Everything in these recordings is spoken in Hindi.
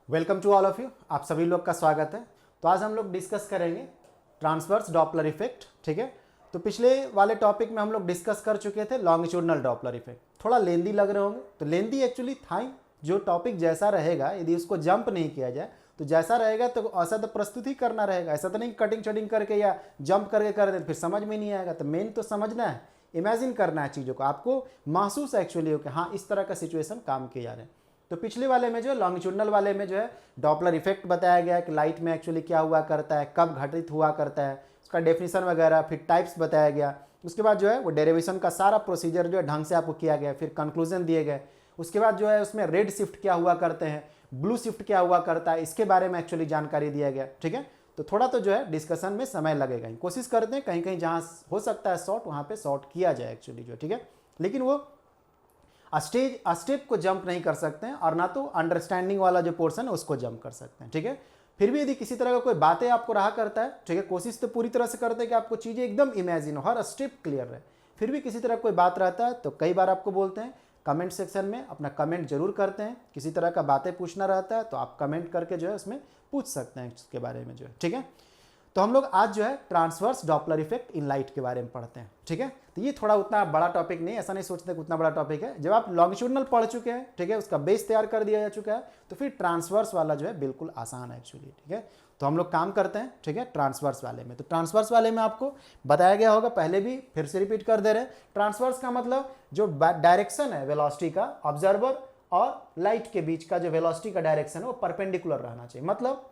Welcome to all of you, आप सभी लोग का स्वागत है। तो आज हम लोग डिस्कस करेंगे ट्रांसवर्स डॉपलर इफेक्ट। ठीक है, तो पिछले वाले टॉपिक में हम लोग डिस्कस कर चुके थे लॉन्गिट्यूडनल डॉपलर इफेक्ट। थोड़ा लेंदी लग रहे होंगे, तो लेंदी एक्चुअली था ही। जो टॉपिक जैसा रहेगा यदि उसको जंप नहीं किया जाए तो जैसा रहेगा तो ऐसा तो प्रस्तुत ही करना रहेगा। ऐसा तो नहीं कटिंग शटिंग करके या जंप करके कर दे फिर समझ में नहीं आएगा। तो मेन तो समझना है, इमेजिन करना है चीज़ों को, आपको महसूस एक्चुअली हो कि हाँ इस तरह का सिचुएशन काम किए जा रहे हैं। तो पिछले वाले में जो है लॉन्गिट्यूडनल वाले में जो है डॉपलर इफेक्ट बताया गया कि लाइट में एक्चुअली क्या हुआ करता है, कब घटित हुआ करता है, उसका डेफिनेशन वगैरह, फिर टाइप्स बताया गया। उसके बाद जो है वो डेरिवेशन का सारा प्रोसीजर जो है ढंग से आपको किया गया, फिर कंक्लूजन दिए गए। उसके बाद जो है उसमें रेड शिफ्ट क्या हुआ करते हैं, ब्लू शिफ्ट क्या हुआ करता है, इसके बारे में एक्चुअली जानकारी दिया गया। ठीक है, तो थोड़ा तो जो है डिस्कशन में समय लगेगा ही। कोशिश करते हैं कहीं कहीं जहाँ हो सकता है शॉर्ट वहाँ पे शॉर्ट किया जाए एक्चुअली जो। ठीक है, लेकिन वो स्टेप को जंप नहीं कर सकते हैं और ना तो अंडरस्टैंडिंग वाला जो पोर्शन है उसको जंप कर सकते हैं। ठीक है, फिर भी यदि किसी तरह का कोई बातें आपको रहा करता है, ठीक है, कोशिश तो पूरी तरह से करते हैं कि आपको चीज़ें एकदम इमेजिन हो, हर स्टेप क्लियर रहे। फिर भी किसी तरह कोई बात रहता है तो कई बार आपको बोलते हैं कमेंट सेक्शन में अपना कमेंट जरूर करते हैं। किसी तरह का बातें पूछना रहता है तो आप कमेंट करके जो है उसमें पूछ सकते हैं इसके बारे में जो है। ठीक है, तो हम लोग आज जो है transverse Doppler effect in light के बारे में पढ़ते हैं। ठीक है, तो ये थोड़ा उतना बड़ा टॉपिक नहीं, ऐसा नहीं सोचते कि उतना बड़ा टॉपिक है। जब आप लॉन्गिट्यूडनल पढ़ चुके हैं, ठीक है, उसका बेस तैयार कर दिया जा चुका है, तो फिर ट्रांसवर्स वाला जो है बिल्कुल आसान है एक्चुअली। ठीक है, तो हम लोग काम करते हैं, ठीक है, ट्रांसवर्स वाले में। तो ट्रांसवर्स वाले में आपको बताया गया होगा पहले भी, फिर से रिपीट कर दे रहे हैं। ट्रांसवर्स का मतलब जो डायरेक्शन है वेलोसिटी का ऑब्जर्वर और लाइट के बीच का जो वेलोसिटी का डायरेक्शन है वो परपेंडिकुलर रहना चाहिए। मतलब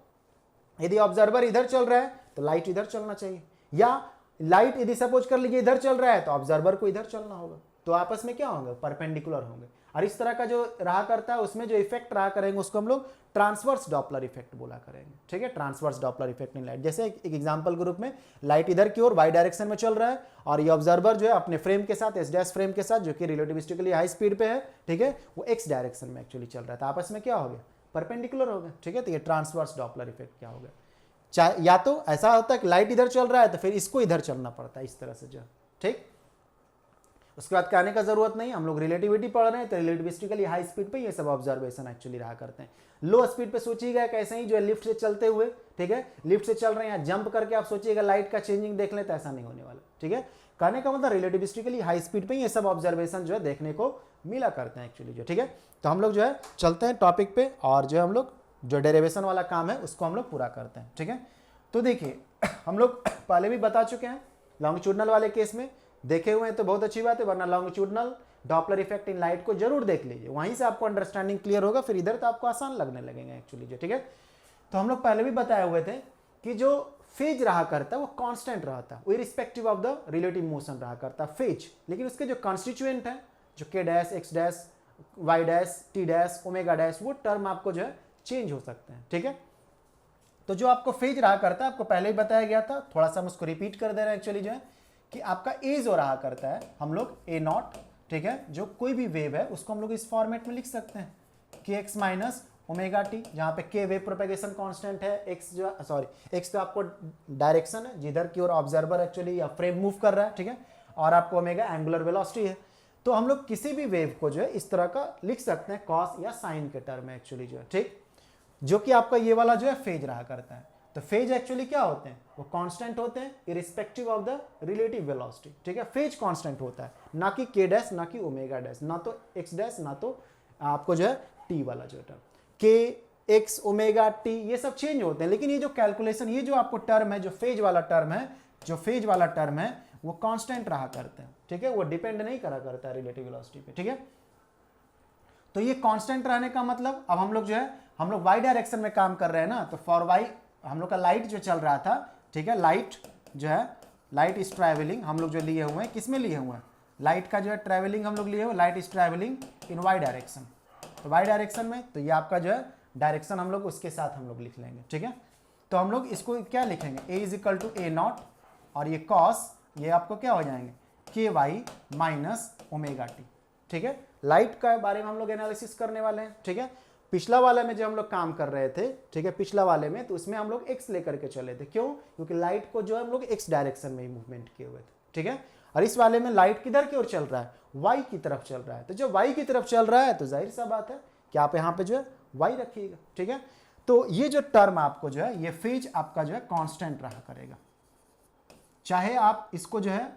यदि ऑब्जर्वर इधर चल रहा है तो लाइट इधर चलना चाहिए, या लाइट यदि सपोज कर लीजिए इधर चल रहा है तो ऑब्जर्वर को इधर चलना होगा। तो आपस में क्या होंगे, परपेंडिकुलर होंगे। और इस तरह का जो रहा करता है उसमें जो इफेक्ट रहा करेंगे उसको हम लोग ट्रांसवर्स डॉपलर इफेक्ट बोला करेंगे। ठीक है, transverse Doppler effect in light. जैसे एक एग्जांपल के रूप में लाइट इधर की ओर वाई डायरेक्शन में चल रहा है और ये ऑब्जर्वर जो है अपने फ्रेम के साथ, एस डैश फ्रेम के साथ, जो कि रिलेटिविस्टिकली हाई स्पीड पे है, ठीक है, वो एक्स डायरेक्शन में एक्चुअली चल रहा है। तो आपस में क्या हो गया, परपेंडिकुलर हो गया। ठीक है, तो ये ट्रांसवर्स डॉपलर इफेक्ट क्या हो गया, चाहे या तो ऐसा होता है कि लाइट इधर चल रहा है तो फिर इसको इधर चलना पड़ता है इस तरह से जो। ठीक, उसके बाद कहने का जरूरत नहीं, हम लोग रिलेटिविटी पढ़ रहे हैं तो रिलेटिविस्टिकली हाई स्पीड पे ये सब ऑब्जर्वेशन एक्चुअली रहा करते हैं। लो स्पीड पे सोचिएगा कैसे ही जो है लिफ्ट से चलते हुए, ठीक है, लिफ्ट से चल रहे हैं, जंप करके आप सोचिएगा लाइट का चेंजिंग देख लें तो ऐसा नहीं होने वाला। ठीक है, कहने का मतलब रिलेटिविस्टिकली हाई स्पीड पे ये सब ऑब्जर्वेशन जो है देखने को मिला करते हैं एक्चुअली जो। ठीक है, तो हम लोग जो है चलते हैं टॉपिक पे और जो है हम लोग जो डेरिवेशन वाला काम है उसको हम लोग पूरा करते हैं। ठीक है, तो देखिए हम लोग पहले भी बता चुके हैं लॉन्गिट्यूडनल वाले केस में, देखे हुए हैं तो बहुत अच्छी बात है, वरना longitudinal Doppler effect in light को जरूर देख लीजिए, वहीं से आपको अंडरस्टैंडिंग क्लियर होगा, फिर इधर तो आपको आसान लगने लगेंगे एक्चुअली जो। ठीक है, तो हम लोग पहले भी बताए हुए थे कि जो फेज रहा करता है वो कांस्टेंट रहता है, irrespective of the relative motion रहा करता है फेज। लेकिन उसके जो कॉन्स्टिट्यूएंट है, जो k dash, x dash, y dash, t dash, omega dash, वो टर्म आपको जो है चेंज हो सकते हैं। ठीक है, तो जो आपको फेज रहा करता है आपको पहले ही बताया गया था, थोड़ा सा हम उसको रिपीट कर दे रहे हैं एक्चुअली जो है कि आपका ए जो रहा करता है हम लोग ए नॉट, ठीक है, जो कोई भी वेव है उसको हम लोग इस फॉर्मेट में लिख सकते हैं कि एक्स माइनस ओमेगा टी, जहाँ पे के वेव प्रोपेगेशन कांस्टेंट है, एक्स जो सॉरी एक्स तो आपको डायरेक्शन है जिधर की ओर ऑब्जर्वर एक्चुअली या फ्रेम मूव कर रहा है, ठीक है, और आपको ओमेगा एंगुलर वेलोसिटी है। तो हम लोग किसी भी वेव को जो है इस तरह का लिख सकते हैं कॉस या साइन के टर्म में एक्चुअली जो है। ठीक, जो कि आपका ये वाला जो है फेज रहा करता है। तो फेज एक्चुअली क्या होते हैं, वो कांस्टेंट होते हैं irrespective of the relative velocity. ठीक है, फेज कांस्टेंट होता है, ना कि के डैश, ना कि ओमेगा डैश, ना तो एक्स डैश, ना तो आपको जो है टी वाला जो टर्म के, एक्स, ओमेगा, टी, ये सब चेंज होते हैं। लेकिन ये जो कैलकुलेशन, ये जो आपको टर्म है, जो फेज वाला टर्म है, जो फेज वाला टर्म है वो कांस्टेंट रहा करते हैं। ठीक है, वो डिपेंड नहीं करा करता है रिलेटिव वेलोसिटी पे। ठीक है, तो ये कांस्टेंट रहने का मतलब अब हम लोग जो है हम लोग वाई डायरेक्शन में काम कर रहे हैं ना, तो फॉर वाई हम लोग का लाइट जो चल रहा था, ठीक है, लाइट जो है, लाइट इज ट्रैवलिंग हम लोग जो लिए हुए हैं, किस में लिए हुए हैं, लाइट का जो है ट्रैवलिंग हम लोग लिए हुए, light is travelling in y direction. तो वाई डायरेक्शन में तो ये आपका जो है डायरेक्शन हम लोग उसके साथ हम लोग लिख लेंगे। ठीक है, तो हम लोग इसको क्या लिखेंगे, A is equal to A naught और ये कॉस, ये आपको क्या हो जाएंगे के वाई माइनस ओमेगा टी। ठीक है, लाइट का बारे में हम लोग एनालिसिस करने वाले हैं। ठीक है, पिछला वाले में जो हम लोग काम कर रहे थे, ठीक है, पिछला वाले में तो उसमें हम लोग एक्स लेकर के चले थे। क्यों, क्योंकि लाइट को जो है हम लोग एक्स डायरेक्शन में ही मूवमेंट किए हुए थे। ठीक है, और इस वाले में लाइट किधर की ओर चल रहा है, वाई की तरफ चल रहा है। तो जब वाई की तरफ चल रहा है तो जाहिर सा बात है कि आप यहाँ पे जो है y रखिएगा, ठीक है। तो ये जो टर्म आपको जो है, ये फेज आपका जो है कांस्टेंट रहा करेगा, चाहे आप इसको जो है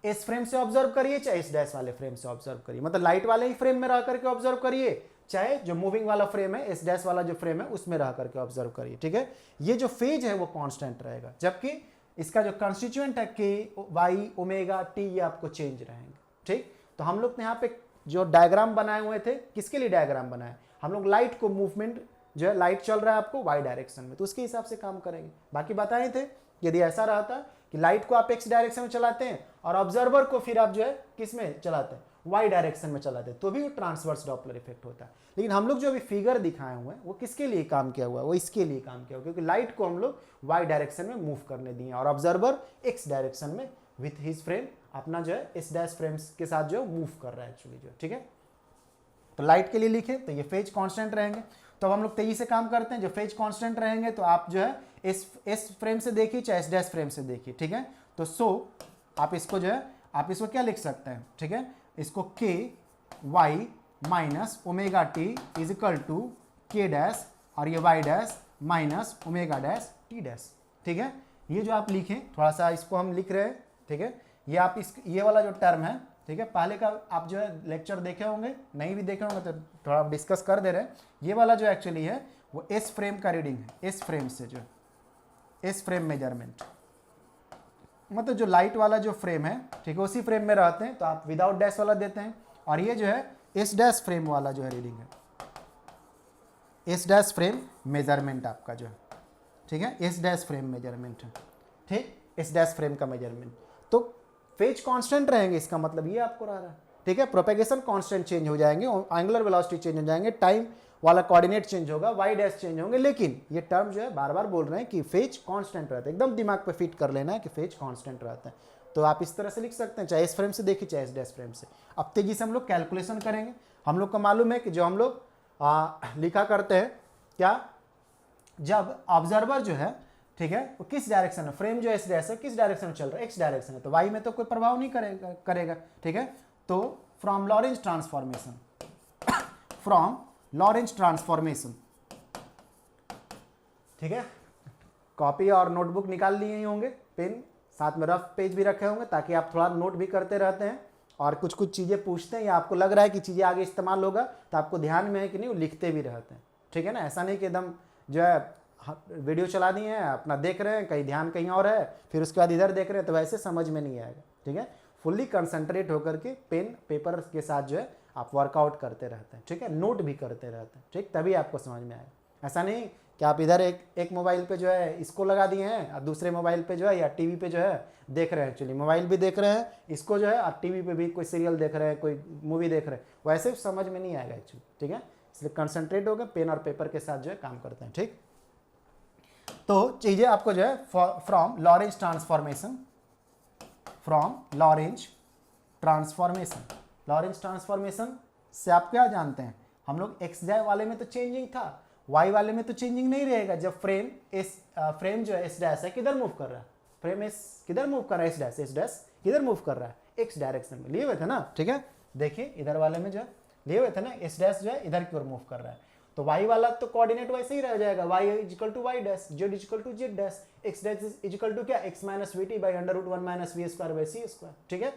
इस फ्रेम से ऑब्जर्व करिए, चाहे इस डैश वाले फ्रेम से ऑब्जर्व करिए, मतलब लाइट वाले ही फ्रेम में रह करके ऑब्जर्व करिए, चाहे जो मूविंग वाला फ्रेम है, इस डैश वाला जो फ्रेम है उसमें रह करके ऑब्जर्व करिए, ठीक है। ये जो फेज है वो कांस्टेंट रहेगा, जबकि इसका जो कंस्टिट्यूएंट है के वाई ओमेगा टी, ये आपको चेंज रहेंगे, ठीक। तो हम लोग ने यहाँ पे जो डायग्राम बनाए हुए थे, किसके लिए डायग्राम बनाए, हम लोग लाइट को मूवमेंट जो है, लाइट चल रहा है आपको वाई डायरेक्शन में, तो उसके हिसाब से काम करेंगे। बाकी बताए थे यदि ऐसा रहता कि लाइट को आप एक्स डायरेक्शन में चलाते हैं और ऑब्जर्वर को फिर आप जो है किस में चलाते हैं, वाई डायरेक्शन में चलाते हैं, तो भी वो ट्रांसवर्स डॉपलर इफेक्ट होता है। लेकिन हम लोग जो अभी फिगर दिखाए हुए हैं वो किसके लिए काम किया हुआ है, वो इसके लिए काम किया हुआ है, क्योंकि लाइट को हम लोग वाई डायरेक्शन में मूव करने दिए और ऑब्जर्वर एक्स डायरेक्शन में विथ हिज फ्रेम अपना जो है इस डैश फ्रेम्स के साथ जो मूव कर रहा है एक्चुअली जो, ठीक है। तो लाइट के लिए लिखे तो ये फेज कांस्टेंट रहेंगे। तो अब हम लोग तेजी से काम करते हैं, जो फेज कांस्टेंट रहेंगे तो आप जो है इस फ्रेम से देखिए चाहे इस डैश फ्रेम से देखिए, ठीक है। तो आप इसको जो है, आप इसको क्या लिख सकते हैं, ठीक है, इसको k y minus omega t is equal to k dash और ये y dash minus omega dash t dash, ठीक है। ये जो आप लिखें, थोड़ा सा इसको हम लिख रहे हैं, ठीक है। ये आप ये वाला जो टर्म है, ठीक है, पहले का आप जो है लेक्चर देखे होंगे, नहीं भी देखे होंगे तो थोड़ा डिस्कस कर दे रहे हैं। ये वाला जो एक्चुअली है वो इस फ्रेम का रीडिंग है, इस फ्रेम से जो इस फ्रेम मेजरमेंट, मतलब जो लाइट वाला जो फ्रेम है, ठीक है, उसी फ्रेम में रहते हैं तो आप विदाउट डैश वाला देते हैं। और ये जो है इस डैश फ्रेम वाला जो है रीडिंग है, इस डैश फ्रेम मेजरमेंट आपका जो है, ठीक है, इस डैश फ्रेम मेजरमेंट है, ठीक, इस डैश फ्रेम का मेजरमेंट। तो फेज कांस्टेंट रहेंगे, इसका मतलब ये आपको रह रहा है, ठीक है। प्रोपेगेशन कांस्टेंट चेंज हो जाएंगे, एंगुलर वेलोसिटी चेंज हो जाएंगे, टाइम वाला कोऑर्डिनेट चेंज होगा, वाई डैश चेंज होंगे, लेकिन ये टर्म जो है बार बार बोल रहे हैं कि फेज कांस्टेंट रहता है। एकदम दिमाग पे फिट कर लेना है कि फेज कांस्टेंट रहता है। तो आप इस तरह से लिख सकते हैं, चाहे इस फ्रेम से देखिए चाहे इस डैश फ्रेम से। अब तेजी से हम लोग कैलकुलेशन करेंगे। हम लोग को मालूम है कि जो हम लोग लिखा करते हैं क्या, जब ऑब्जर्वर जो है, ठीक है, वो किस डायरेक्शन में, फ्रेम जो है इस डैश है, किस डायरेक्शन में चल रहा है, एक्स डायरेक्शन है, तो वाई में तो कोई प्रभाव नहीं करेगा, ठीक है। तो from Lorentz transformation, from Lorentz transformation, ठीक है, कॉपी और नोटबुक निकाल लिए ही होंगे, पेन साथ में रफ पेज भी रखे होंगे, ताकि आप थोड़ा नोट भी करते रहते हैं और कुछ कुछ चीज़ें पूछते हैं या आपको लग रहा है कि चीज़ें आगे इस्तेमाल होगा तो आपको ध्यान में है कि नहीं, वो लिखते भी रहते हैं, ठीक है ना। ऐसा नहीं कि एकदम जो है वीडियो चला दिए हैं, अपना देख रहे हैं, कहीं ध्यान कहीं और है, फिर उसके बाद इधर देख रहे हैं, तो वैसे समझ में नहीं आएगा, ठीक है। फुल्ली कंसंट्रेट होकर के पेन पेपर के साथ जो है आप वर्कआउट करते रहते हैं, ठीक है, नोट भी करते रहते हैं, ठीक, तभी आपको समझ में आएगा। ऐसा नहीं कि आप इधर एक मोबाइल पे जो है इसको लगा दिए हैं और दूसरे मोबाइल पे जो है या टीवी पे जो है देख रहे हैं, एक्चुअली मोबाइल भी देख रहे हैं इसको जो है और टीवी पे भी कोई सीरियल देख रहे हैं, कोई मूवी देख रहे हैं, वैसे समझ में नहीं आएगा एक्चुअली, ठीक है। इसलिए कंसंट्रेट होकर पेन और पेपर के साथ जो है काम करते हैं, ठीक। तो चीजें आपको जो है from Lorentz transformation, from Lorentz transformation, Lorentz transformation से आप क्या जानते हैं, हम लोग एक्स जाय वाले में तो चेंजिंग था, वाई वाले में तो चेंजिंग नहीं रहेगा। जब फ्रेम जो है इस डैश है किधर मूव कर रहा है, फ्रेम इस किधर मूव कर रहा है, इस डैश किधर मूव कर रहा है, एक्स डायरेक्शन में लिए हुए थे ना, ठीक है। देखिए इधर वाले में जो है लिए हुए थे ना, इस डैश जो है इधर की ओर मूव कर रहा है, तो y वाला तो कोऑर्डिनेट वैसे ही रह जाएगा, y is equal to y dash, z is equal to z dash, x dash is equal to क्या, x minus v t by under root 1 minus we square by C square, ठीक है।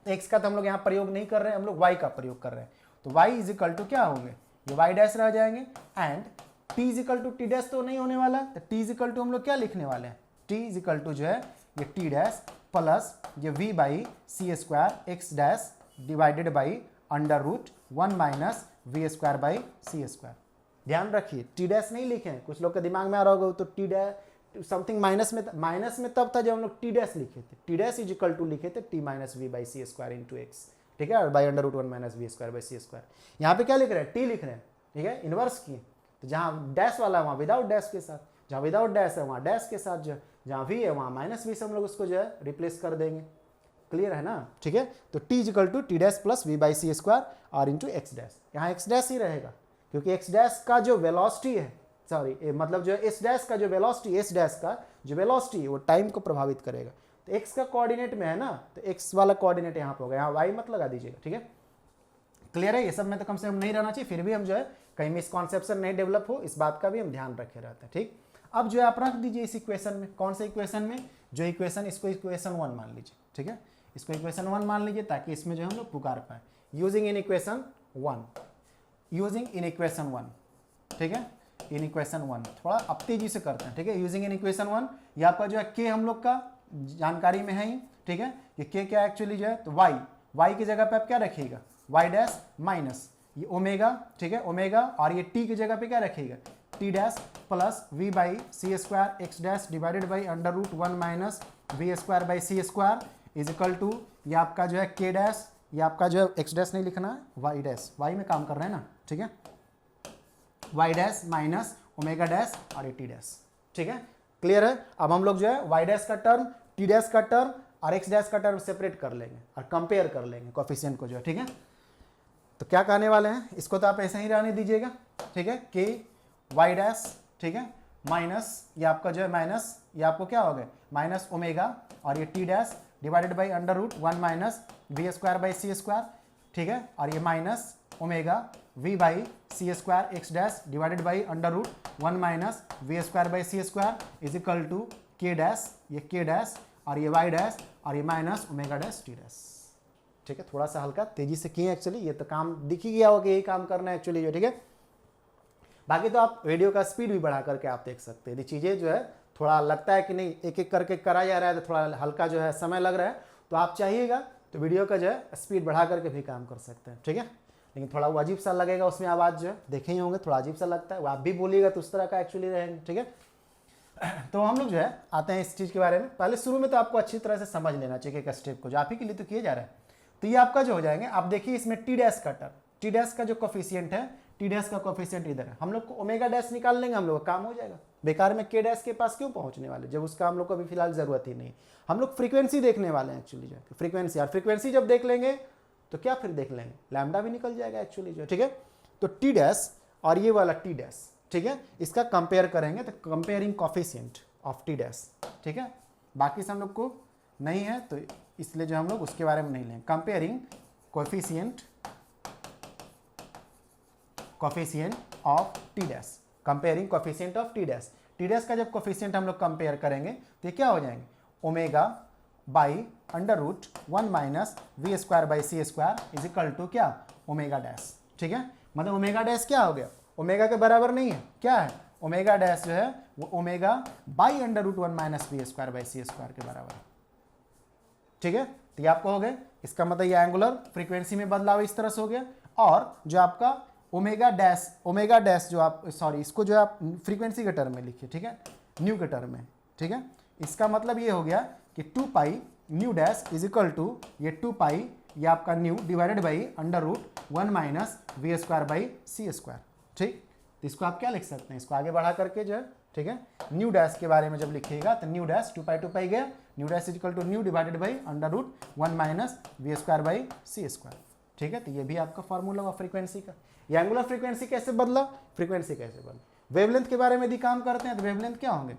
x का तो हम लोग यहाँ प्रयोग नहीं कर रहे हैं, हम लोग y का प्रयोग कर रहे हैं, तो y इज इक्वल टू क्या होंगे, ये y डैश रह जाएंगे, and t is equal to t dash तो नहीं होने वाला, तो t इज इक्वल टू हम लोग क्या लिखने वाले हैं, t इज इक्वल टू जो है ये t डैश प्लस ये v by C square x dash divided by under root 1 minus we square by C square. ध्यान रखिए टी डैश नहीं लिखे हैं, कुछ लोग के दिमाग में आ रहा होगा तो टी डैश समथिंग माइनस में तब था जब हम लोग टी डैश लिखे थे, t dash is equal to लिखे थे t minus v by C square into x, ठीक है, और by under root 1 minus we square by C square. यहाँ पे क्या लिख रहे हैं, टी लिख रहे हैं, ठीक है, इनवर्स किए, तो जहाँ डैश वाला है वहाँ विदाउट डैश के साथ, जहाँ विदाउट डैश है वहाँ डैश के साथ, जो जहाँ वी है वहाँ माइनस वी से हम लोग उसको जो है रिप्लेस कर देंगे, क्लियर है ना, ठीक है। तो t equal to t dash plus v by C square और इंटू एक्स डैश, यहाँ एक्स डैश ही रहेगा क्योंकि एक्स डैश का जो वेलोसिटी है, सॉरी मतलब जो एस डैश का जो वेलोसिटी, एस डैश का जो वेलोसिटी है वो टाइम को प्रभावित करेगा, तो एक्स का कोऑर्डिनेट में है ना, तो एक्स वाला कोऑर्डिनेट यहाँ पे होगा, यहाँ वाई मत लगा दीजिएगा, ठीक है। क्लियर है? ये सब में तो कम से कम नहीं रहना चाहिए, फिर भी हम जो है कहीं मिसकॉन्सेप्शन नहीं डेवलप हो, इस बात का भी हम ध्यान रखे रहते हैं। ठीक, अब जो है आप रख दीजिए इस इक्वेशन में, कौन से इक्वेशन में, जो इक्वेशन, इसको इक्वेशन 1 मान लीजिए। ठीक है, इसको इक्वेशन 1 मान लीजिए ताकि इसमें जो हम लोग पुकार पाए, using in equation 1, using in equation 1। ठीक है, इन इक्वेशन 1 थोड़ा अब तेजी से करते हैं। ठीक है, यूजिंग इन इक्वेशन 1, ये आपका जो है के हम लोग का जानकारी में है ही। ठीक है, ये के क्या एक्चुअली जो है, तो वाई की जगह पे आप क्या रखिएगा, वाई डैश माइनस ये ओमेगा। ठीक है, ओमेगा, और ये टी की जगह पे क्या रखिएगा, t dash plus v by C square x dash divided by under root 1 minus we square by C square is equal to, ये आपका जो है के डैश, ये आपका जो है एक्स डैश नहीं लिखना है, वाई डैश, वाई में काम कर रहे हैं ना। ठीक है, y dash minus omega dash और ये टी डैश। ठीक है, क्लियर है? अब हम लोग जो है वाई डैश का टर्म, टी डैश का टर्म और एक्स डैश का टर्म सेपरेट कर लेंगे और कंपेयर कर लेंगे कोफिशिएंट को जो है। ठीक है, तो क्या कहने वाले हैं, इसको तो आप ऐसे ही रहने दीजिएगा। ठीक है, के वाई डैश, ठीक है, माइनस ये आपका जो है माइनस, ये आपको क्या हो गया, माइनस ओमेगा और ये t dash divided by under root 1 minus we square by C square. ठीक है, और ये minus omega v by C square x dash divided by under root 1 minus we square by C square is equal to k dash, ये के डैश और ये वाई डैश और ये minus omega dash t dash. ठीक है, थोड़ा सा हल्का तेजी से किए एक्चुअली, ये तो काम दिख ही गया होगा कि यही काम करना है एक्चुअली जो। ठीक है, बाकी तो आप वीडियो का स्पीड भी बढ़ा करके आप देख सकते हैं। यदि चीज़ें जो है थोड़ा लगता है कि नहीं एक एक करके करा जा रहा है तो थोड़ा हल्का जो है समय लग रहा है, तो आप चाहिएगा तो वीडियो का जो है स्पीड बढ़ा करके भी काम कर सकते हैं। ठीक है, लेकिन थोड़ा वो अजीब सा लगेगा, उसमें आवाज़ जो है देखे ही होंगे, थोड़ा अजीब सा लगता है, वो आप भी बोलिएगा तो उस तरह का एक्चुअली रहेंगे। ठीक है, तो हम लोग जो है आते हैं इस चीज़ के बारे में। पहले शुरू में तो आपको अच्छी तरह से समझ लेना चाहिए एक स्टेप को, जो आप ही के लिए तो किए जा रहा है। तो ये आपका जो हो जाएंगे, आप देखिए इसमें टी डैश का टर्म, टी डैश का जो कोफिशिएंट है, टी डैश का कोफिशिएंट इधर है, हम लोग को ओमेगा डैश निकाल लेंगे, हम लोग का काम हो जाएगा। बेकार में के डैश के पास क्यों पहुंचने वाले, जब उसका हम लोग को अभी फिलहाल जरूरत ही नहीं। हम लोग फ्रीक्वेंसी देखने वाले हैं एक्चुअली जो है, फ्रीक्वेंसी, और फ्रीक्वेंसी जब देख लेंगे तो क्या फिर देख लेंगे, लैम्डा भी निकल जाएगा एक्चुअली जो। ठीक है, तो टी डैश और ये वाला टी डैश, ठीक है, इसका कंपेयर करेंगे तो comparing coefficient of T dash. ठीक है, बाकी से हम लोग को नहीं है तो इसलिए जो हम लोग उसके बारे में नहीं लेंगे। Comparing coefficient of T dash, comparing coefficient of T dash. T dash का जब कोफिशिएंट हम लोग कंपेयर करेंगे तो ये क्या हो जाएंगे, omega by under root 1 minus we square by C square is equal to क्या, ओमेगा डैश। ठीक है, मतलब ओमेगा डैश क्या हो गया, ओमेगा के बराबर नहीं है, क्या है, ओमेगा डैश जो है वो omega by under root 1 minus we square by C square के बराबर है। ठीक है, तो ये आपको हो गया, इसका मतलब ये एंगुलर फ्रीक्वेंसी में बदलाव इस तरह से हो गया। और जो आपका ओमेगा डैश जो आप, सॉरी, इसको जो आप फ्रीक्वेंसी के टर्म में लिखिए। ठीक है, न्यू के टर्म में। ठीक है, इसका मतलब ये हो गया कि 2 pi nu dash is equal to ये 2 पाई ये आपका nu divided by under root 1 minus we square by C square. ठीक, तो इसको आप क्या लिख सकते हैं, इसको आगे बढ़ा करके जो है, ठीक है, न्यू डैश के बारे में जब लिखिएगा तो न्यू डैश 2 पाई गया, nu dash is equal to nu divided by under root 1 minus we square by C square. ठीक है, तो ये भी आपका फॉर्मूला होगा फ्रीक्वेंसी का। ये एंगुलर फ्रीक्वेंसी कैसे बदला, फ्रीक्वेंसी कैसे बदला। वेवलेंथ के बारे में यदि काम करते हैं तो वेवलेंथ क्या होंगे,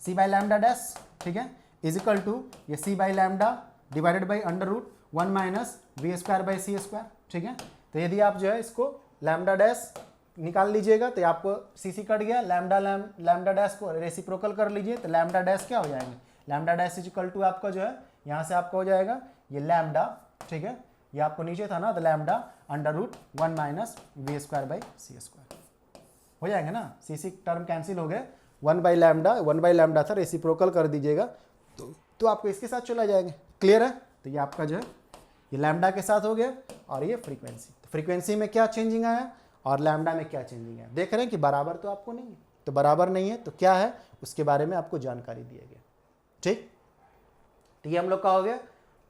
सी बाई लैम्डा डैश, ठीक है, इज इक्वल टू ये C by lambda divided by under root 1 minus we square by C square. ठीक है, तो यदि आप जो है इसको लैम्डा डैश निकाल लीजिएगा तो आपको सी सी कट गया, लैम्डा डैश को रेसिप्रोकल कर लीजिए तो लैम्डा डैश क्या हो जाएंगे, lambda dash is equal to आपका जो है यहाँ से आपका हो जाएगा ये लैम्डा। ठीक है, ये आपको नीचे था ना, तो lambda under root 1 minus we square by C square हो जाएंगे ना, सी सी टर्म कैंसिल हो गए, 1 बाई लैम्डा था, रेसिप्रोकल कर दीजिएगा तो आपको इसके साथ चला जाएंगे। क्लियर है, तो ये आपका जो है ये लैम्डा के साथ हो गया और ये फ्रीक्वेंसी, तो फ्रीक्वेंसी में क्या चेंजिंग आया और लैम्डा में क्या चेंजिंग है, देख रहे हैं कि बराबर तो आपको नहीं है, तो बराबर नहीं है तो क्या है उसके बारे में आपको जानकारी दिया गया। ठीक, तो ये हम लोग का हो गया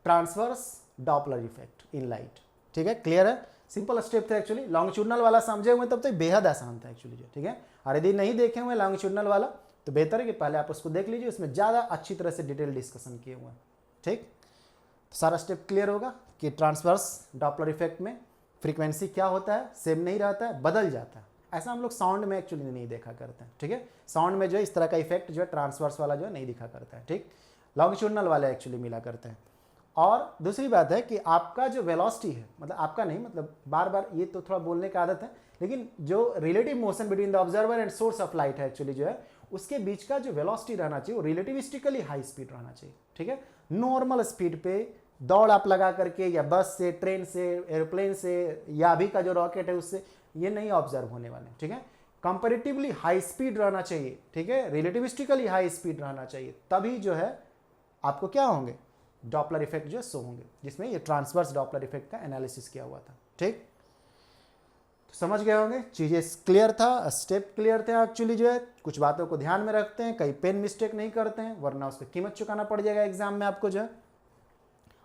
transverse Doppler effect in light. ठीक है, क्लियर है, सिंपल स्टेप था एक्चुअली। लॉन्गिट्यूडनल वाला समझे हुए तब तो बेहद आसान था एक्चुअली जो। ठीक है, और यदि नहीं देखे हुए लॉन्गिट्यूडनल वाला तो बेहतर है कि पहले आप उसको देख लीजिए, उसमें ज़्यादा अच्छी तरह से डिटेल डिस्कशन किए हुए हैं। ठीक, तो सारा स्टेप क्लियर होगा कि ट्रांसवर्स डॉपलर इफेक्ट में फ्रीक्वेंसी क्या होता है, सेम नहीं रहता है, बदल जाता है। ऐसा हम लोग साउंड में एक्चुअली नहीं देखा करते हैं। ठीक है, साउंड में जो है इस तरह का इफेक्ट जो है ट्रांसवर्स वाला जो है नहीं दिखा करता है। ठीक, लॉन्गिट्यूडनल वाले एक्चुअली मिला करते हैं। और दूसरी बात है कि आपका जो वेलोसिटी है, मतलब आपका नहीं, मतलब बार बार ये तो थोड़ा बोलने का आदत है, लेकिन जो relative motion between the observer and source of light है एक्चुअली जो है, उसके बीच का जो वेलोसिटी रहना चाहिए वो रिलेटिविस्टिकली हाई स्पीड रहना चाहिए, ठीक है। नॉर्मल स्पीड पे दौड़ आप लगा करके या बस से, ट्रेन से, एरोप्लेन से, या अभी का जो रॉकेट है उससे ये नहीं ऑब्जर्व होने वाले, ठीक है। कंपेरेटिवली हाई स्पीड रहना चाहिए, ठीक है, रिलेटिविस्टिकली हाई स्पीड रहना चाहिए, तभी जो है आपको क्या होंगे, डॉपलर इफेक्ट जो शो होंगे, जिसमें ये ट्रांसवर्स डॉपलर इफेक्ट का एनालिसिस किया हुआ था, ठीक। तो समझ गए होंगे, चीज़ें क्लियर था, स्टेप क्लियर थे एक्चुअली जो है। कुछ बातों को ध्यान में रखते हैं, कई पेन मिस्टेक नहीं करते हैं, वरना उसकी कीमत चुकाना पड़ जाएगा एग्जाम में आपको जो है।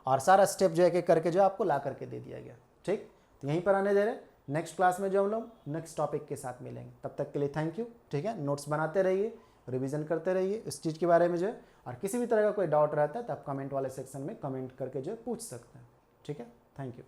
और सारा स्टेप जो है एक करके जो आपको ला करके दे दिया गया, ठीक। तो यहीं पर आने दे रहे, नेक्स्ट क्लास में जो हम लोग नेक्स्ट टॉपिक के साथ मिलेंगे, तब तक के लिए थैंक यू, ठीक है। नोट्स बनाते रहिए, रिवीजन करते रहिए इस चीज़ के बारे में जो है, और किसी भी तरह का कोई डाउट रहता है तो आप कमेंट वाले सेक्शन में कमेंट करके जो है पूछ सकते हैं, ठीक है। Thank you.